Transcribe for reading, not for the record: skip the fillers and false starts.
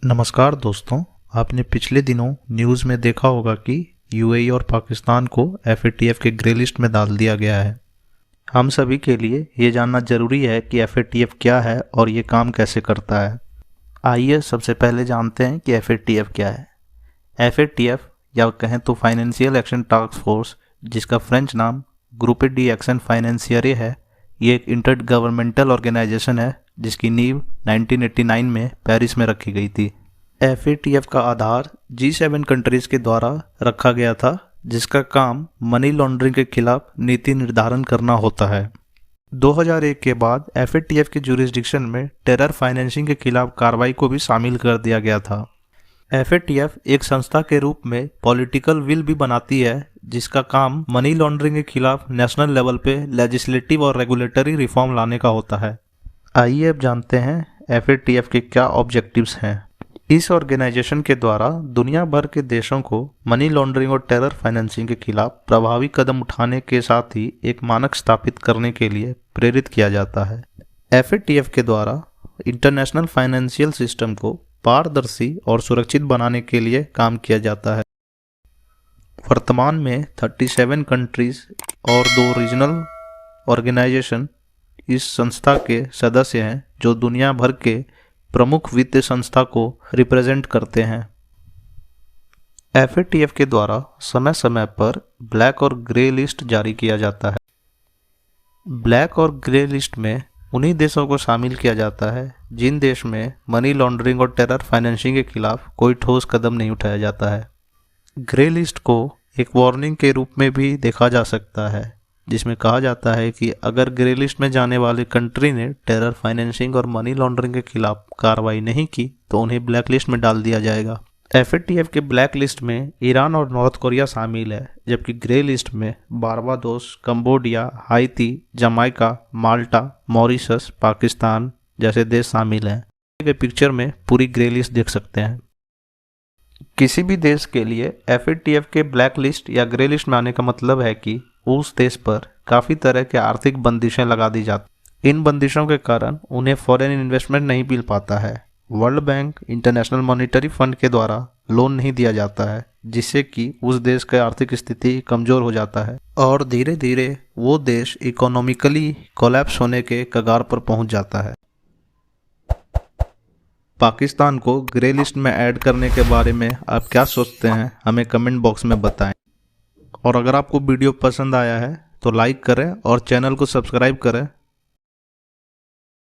नमस्कार दोस्तों। आपने पिछले दिनों न्यूज़ में देखा होगा कि यूएई और पाकिस्तान को एफएटीएफ के ग्रे लिस्ट में डाल दिया गया है। हम सभी के लिए ये जानना ज़रूरी है कि एफएटीएफ क्या है और ये काम कैसे करता है। आइए सबसे पहले जानते हैं कि एफएटीएफ क्या है। एफएटीएफ या कहें तो फाइनेंशियल एक्शन टास्क फोर्स, जिसका फ्रेंच नाम ग्रुपे डी एक्शन फाइनेंसियरे है, ये एक इंटर गवर्नमेंटल ऑर्गेनाइजेशन है जिसकी नींव 1989 में पेरिस में रखी गई थी। एफएटीएफ का आधार G7 कंट्रीज़ के द्वारा रखा गया था, जिसका काम मनी लॉन्ड्रिंग के खिलाफ नीति निर्धारण करना होता है। 2001 के बाद एफएटीएफ के जुरिस्डिक्शन में टेरर फाइनेंसिंग के खिलाफ कार्रवाई को भी शामिल कर दिया गया था। एफएटीएफ एक संस्था के रूप में पॉलिटिकल विल भी बनाती है, जिसका काम मनी लॉन्ड्रिंग के खिलाफ नेशनल लेवल पे लेजिस्लेटिव और रेगुलेटरी रिफॉर्म लाने का होता है। आइए अब जानते हैं एफएटीएफ के क्या ऑब्जेक्टिव्स हैं। इस ऑर्गेनाइजेशन के द्वारा दुनिया भर के देशों को मनी लॉन्ड्रिंग और टेरर फाइनेंसिंग के खिलाफ प्रभावी कदम उठाने के साथ ही एक मानक स्थापित करने के लिए प्रेरित किया जाता है। एफएटीएफ के द्वारा इंटरनेशनल फाइनेंशियल सिस्टम को पारदर्शी और सुरक्षित बनाने के लिए काम किया जाता है। वर्तमान में 37 कंट्रीज और 2 रीजनल ऑर्गेनाइजेशन इस संस्था के सदस्य हैं, जो दुनिया भर के प्रमुख वित्तीय संस्था को रिप्रेजेंट करते हैं। एफएटीएफ के द्वारा समय समय पर ब्लैक और ग्रे लिस्ट जारी किया जाता है। ब्लैक और ग्रे लिस्ट में उन्हीं देशों को शामिल किया जाता है जिन देश में मनी लॉन्ड्रिंग और टेरर फाइनेंसिंग के खिलाफ कोई ठोस कदम नहीं उठाया जाता है। ग्रे लिस्ट को एक वार्निंग के रूप में भी देखा जा सकता है, जिसमें कहा जाता है कि अगर ग्रे लिस्ट में जाने वाली कंट्री ने टेरर फाइनेंसिंग और मनी लॉन्ड्रिंग के खिलाफ कार्रवाई नहीं की तो उन्हें ब्लैक लिस्ट में डाल दिया जाएगा। एफएटीएफ के ब्लैक लिस्ट में ईरान और नॉर्थ कोरिया शामिल है, जबकि ग्रे लिस्ट में बारबाडोस, कंबोडिया, हाइती, जमाइका, माल्टा, मॉरिशस, पाकिस्तान जैसे देश शामिल हैं। ये पिक्चर में पूरी ग्रे लिस्ट देख सकते हैं। किसी भी देश के लिए एफएटीएफ के ब्लैक लिस्ट या ग्रे लिस्ट में आने का मतलब है कि उस देश पर काफ़ी तरह के आर्थिक बंदिशें लगा दी जाती। इन बंदिशों के कारण उन्हें फॉरेन इन्वेस्टमेंट नहीं मिल पाता है। World bank, international monetary fund के द्वारा लोन नहीं दिया जाता है, जिससे कि उस देश का आर्थिक स्थिति कमज़ोर हो जाता है और धीरे धीरे वो देश इकोनॉमिकली कोलैप्स होने के कगार पर पहुंच जाता है। पाकिस्तान को ग्रे लिस्ट में ऐड करने के बारे में आप क्या सोचते हैं, हमें कमेंट बॉक्स में बताएं। और अगर आपको वीडियो पसंद आया है तो लाइक करें और चैनल को सब्सक्राइब करें